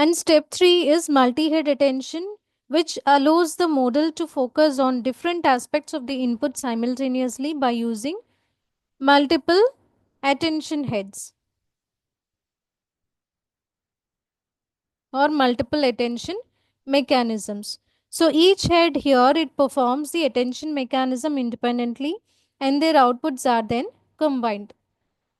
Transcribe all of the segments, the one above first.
And step 3 is multi-head attention, which allows the model to focus on different aspects of the input simultaneously by using multiple attention heads or multiple attention mechanisms. So each head here, it performs the attention mechanism independently and their outputs are then combined.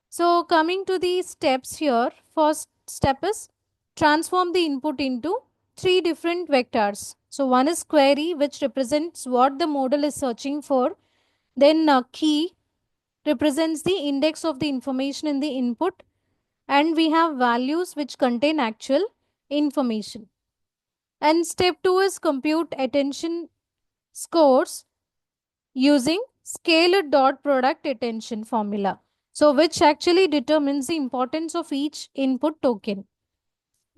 So coming to the steps here, first step is transform the input into three different vectors. So one is query, which represents what the model is searching for. Then key represents the index of the information in the input. And we have values which contain actual information. And step 2 is compute attention scores using scalar dot product attention formula. So which actually determines the importance of each input token.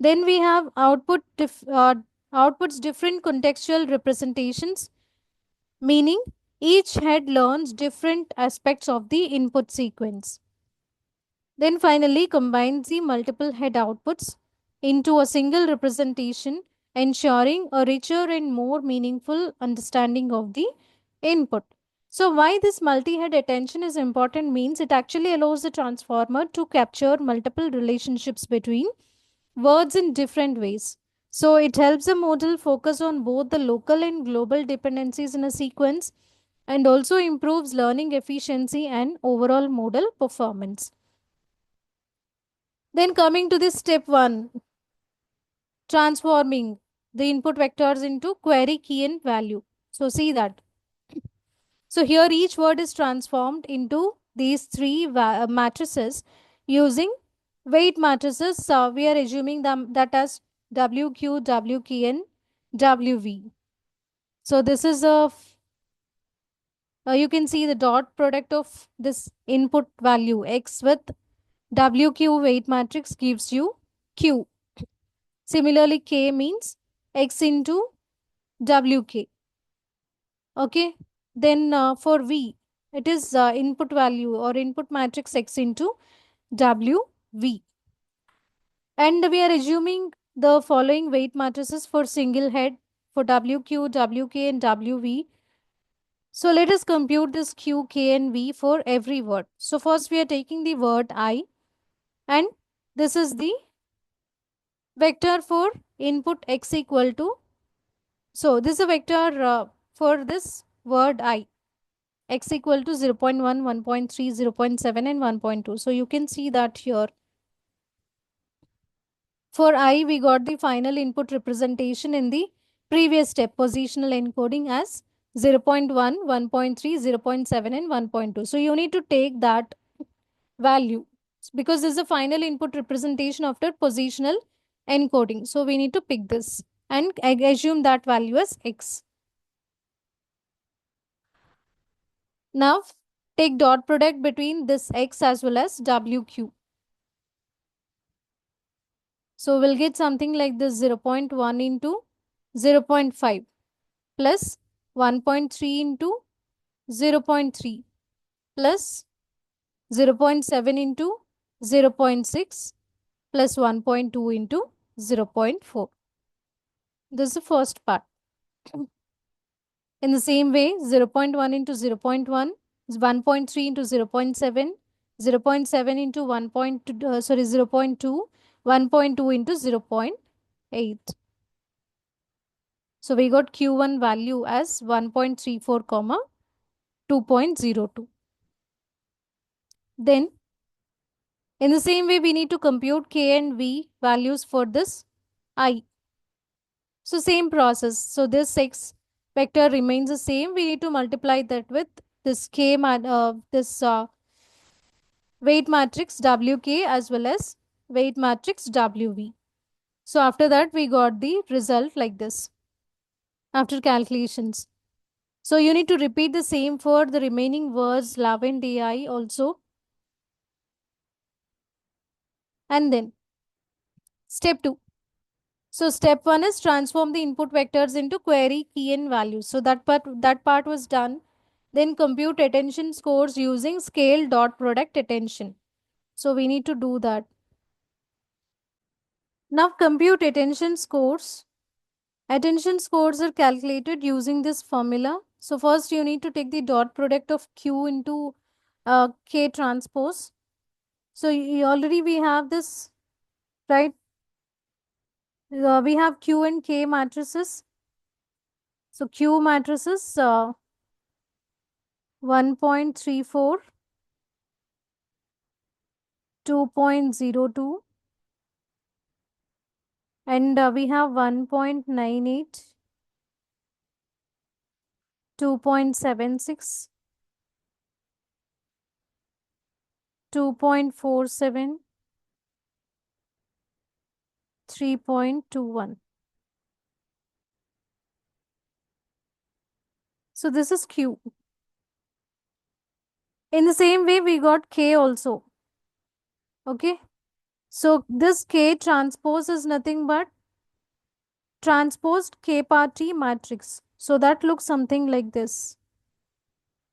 Then we have outputs different contextual representations, meaning each head learns different aspects of the input sequence. Then finally combines the multiple head outputs into a single representation, ensuring a richer and more meaningful understanding of the input. So why this multi-head attention is important means it actually allows the transformer to capture multiple relationships between words in different ways. So it helps the model focus on both the local and global dependencies in a sequence and also improves learning efficiency and overall model performance. Then coming to this step 1, transforming the input vectors into query key and value. So see that. So here each word is transformed into these three matrices using weight matrices. We are assuming them that as WQ, WK and WV. So this is you can see the dot product of this input value X with WQ weight matrix gives you Q. Similarly, K means X into WK. Okay. Then for V, it is input value or input matrix X into WV. And we are assuming the following weight matrices for single head for WQ, WK and WV. So let us compute this Q, K and V for every word. So first we are taking the word I and this is the vector for input X equal to. So this is a vector for this word I. X equal to 0 0.1, 1.3, 0 0.7 and 1.2. So you can see that here. For I, we got the final input representation in the previous step, positional encoding as 0 0.1, 1.3, 0 0.7 and 1.2. So you need to take that value because this is the final input representation after positional encoding. So we need to pick this and assume that value as X. Now take dot product between this X as well as WQ. So we'll get something like this 0 0.1 into 0 0.5 plus 1.3 into 0 0.3 plus 0 0.7 into 0 0.6 plus 1.2 into 0 0.4. This is the first part. In the same way, 0 0.1 into 0 0.1 is 1.3 into 0 0.7, 0 0.7 into 1.2, 0 0.2, 1.2 into 0 0.8. So we got Q1 value as 1.34 comma 2.02. Then in the same way, we need to compute K and V values for this I. So same process. So this X vector remains the same. We need to multiply that with this weight matrix WK as well as weight matrix WV. So after that, we got the result like this after calculations. So you need to repeat the same for the remaining words love and AI also. And then step 2. So step 1 is transform the input vectors into query key and values. So that part was done. Then compute attention scores using scale dot product attention. So we need to do that. Now compute attention scores. Attention scores are calculated using this formula. So first you need to take the dot product of Q into K transpose. So already we have this, right? We have Q and K matrices. So Q matrices 1.34, 2.02, and we have 1.98, 2.76, 2.47, 3.21. So this is Q. In the same way, we got K also. Okay. So this K transpose is nothing but transposed K party matrix. So that looks something like this.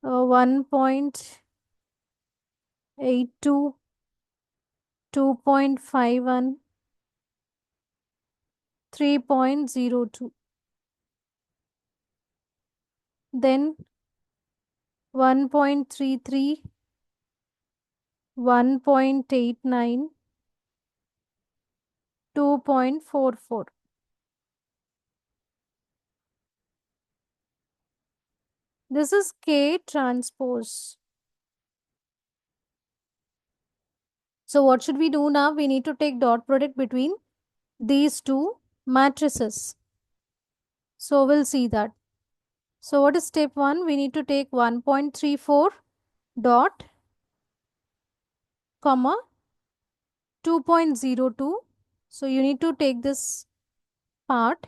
1.82, 2.51, 3.02. Then 1.33, 1.89, 2.44. This is K transpose. So what should we do now? We need to take dot product between these two matrices. So we'll see that. So what is step 1? We need to take 1.34 dot comma 2.02. So you need to take this part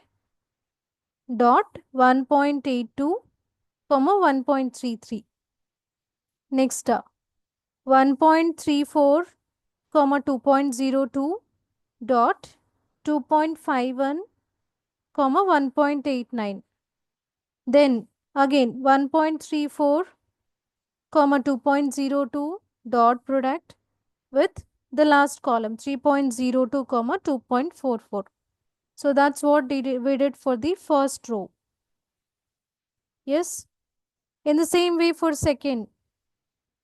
dot 1.82 comma 1.33. Next 1.34 comma 2.02 dot 2.51 comma 1.89. Then again 1.34 comma 2.02 dot product with the last column 3.02 comma 2.44. So that's what we did for the first row. Yes. In the same way for second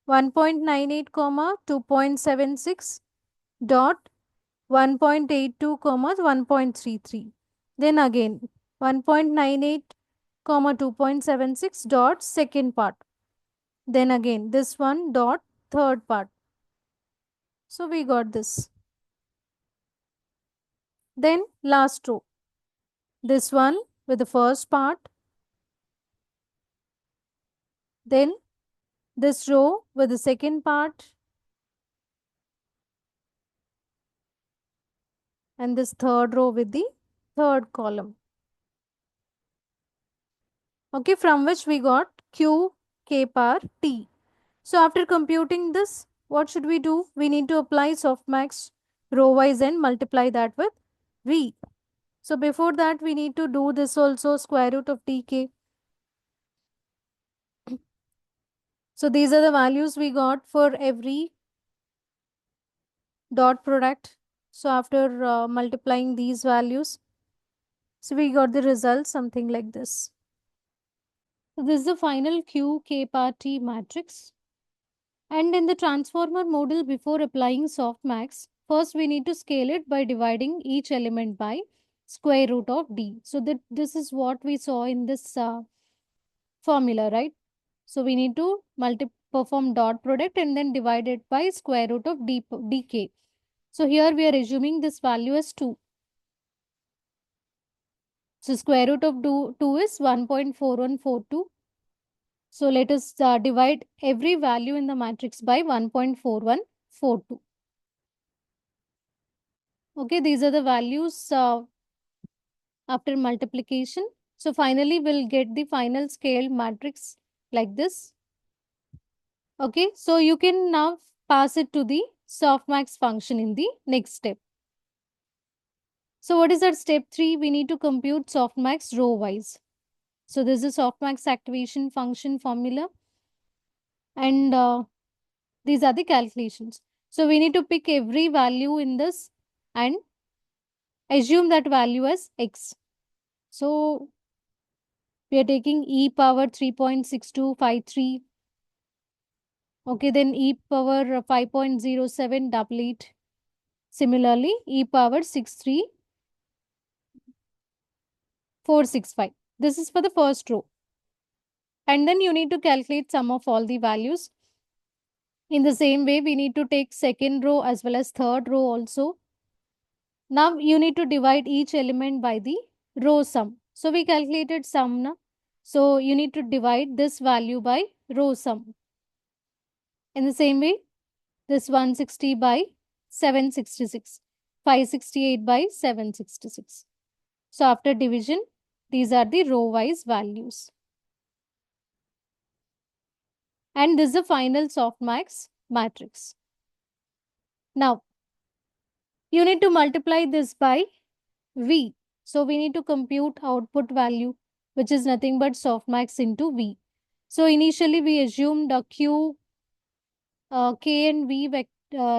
1.98 comma 2.76 dot 1.82 comma 1.33. Then again 1.98 comma 2.76 dot second part. Then again this one dot third part. So we got this. Then last row. This one with the first part. Then this row with the second part. And this third row with the third column. Okay, from which we got Q, K power T. So after computing this, what should we do? We need to apply softmax row wise and multiply that with V. So before that, we need to do this also, square root of tk. So these are the values we got for every dot product. So after multiplying these values, so we got the result something like this. So this is the final Q, K power T matrix. And in the transformer model, before applying softmax, first we need to scale it by dividing each element by square root of d. So that this is what we saw in this formula, right? So we need to perform dot product and then divide it by square root of dk. So here we are assuming this value as 2. So square root of 2 is 1.4142. So let us divide every value in the matrix by 1.4142. Okay, these are the values after multiplication. So finally, we'll get the final scale matrix like this. Okay, so you can now pass it to the softmax function in the next step. So what is our step 3? We need to compute softmax row wise. So this is softmax activation function formula. And these are the calculations. So we need to pick every value in this and assume that value as x. So we are taking e power 3.6253. Okay, then e power 5.07, double it. Similarly, e power 63465. This is for the first row. And then you need to calculate sum of all the values. In the same way, we need to take second row as well as third row also. Now you need to divide each element by the row sum. So we calculated sum. Na? So you need to divide this value by row sum. In the same way, this 160 by 766, 568 by 766. So after division, these are the row wise values. And this is the final softmax matrix. Now, you need to multiply this by V. So we need to compute output value, which is nothing but softmax into V. So initially we assumed Q, K and V,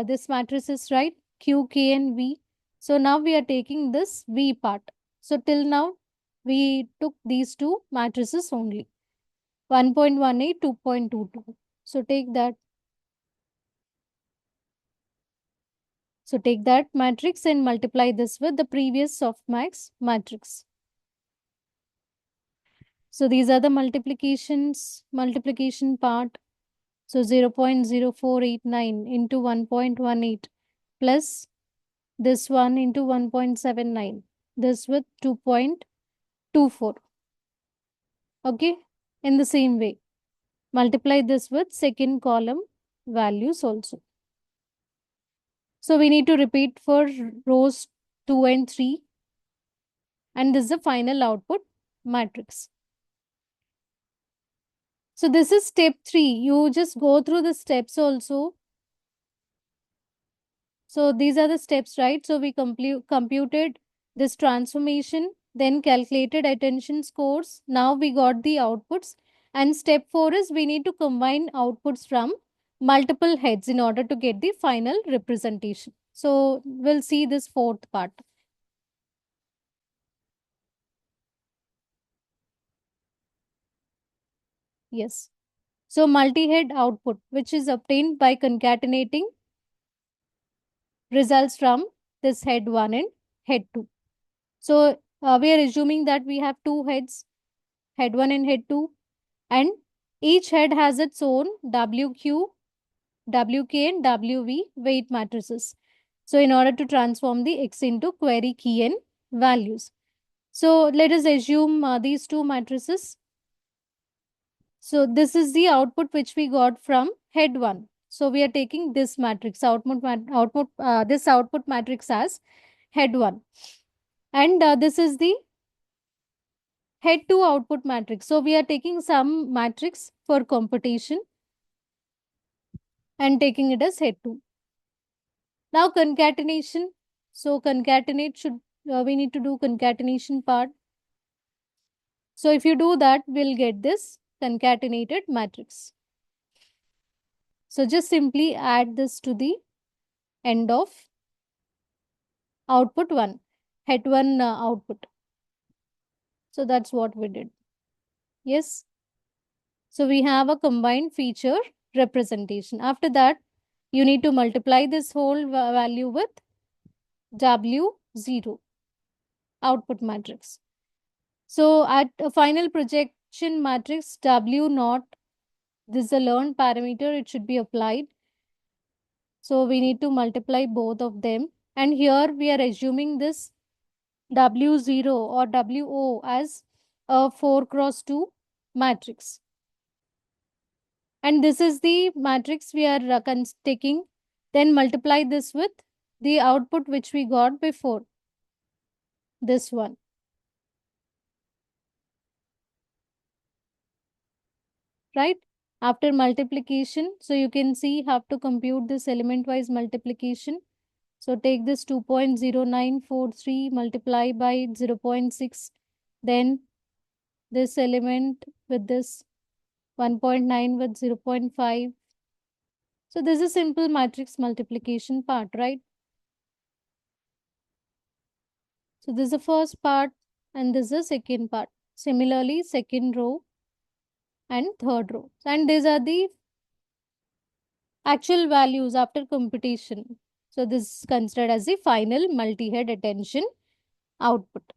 this matrix is right, Q, K and V. So now we are taking this V part. So till now we took these two matrices only, 1.18, 2.22. So take that. So take that matrix and multiply this with the previous softmax matrix. So these are the multiplication part. So 0.0489 into 1.18 plus this one into 1.79. This with 2.24. Okay. In the same way, multiply this with second column values also. So we need to repeat for rows 2 and 3. And this is the final output matrix. So this is step 3. You just go through the steps also. So these are the steps, right? So we computed this transformation, then calculated attention scores. Now we got the outputs. And step 4 is we need to combine outputs from multiple heads in order to get the final representation. So we'll see this fourth part. Yes. So multi-head output, which is obtained by concatenating results from this head 1 and head 2. So we are assuming that we have two heads, head 1 and head 2, and each head has its own WQ, WK and WV weight matrices. So in order to transform the X into query key and values. So let us assume these two matrices. So this is the output which we got from head 1. So we are taking this matrix, this output matrix as head 1. And this is the head 2 output matrix. So we are taking some matrix for computation and taking it as head 2. Now concatenation. So concatenate we need to do concatenation part. So if you do that, we'll get this concatenated matrix. So just simply add this to the end of output 1, head 1 output. So that's what we did. Yes. So we have a combined feature representation. After that, you need to multiply this whole value with W0 output matrix. So at a final projection matrix W naught, this is a learned parameter, it should be applied. So we need to multiply both of them. And here we are assuming this W0 or WO as a 4 cross 2 matrix. And this is the matrix we are taking. Then multiply this with the output which we got before, this one. Right? After multiplication, so you can see have to compute this element wise multiplication. So take this 2.0943 multiply by 0.6, then this element with this 1.9 with 0.5. So this is simple matrix multiplication part, right? So this is the first part and this is the second part. Similarly, second row and third row. And these are the actual values after computation. So this is considered as the final multi-head attention output.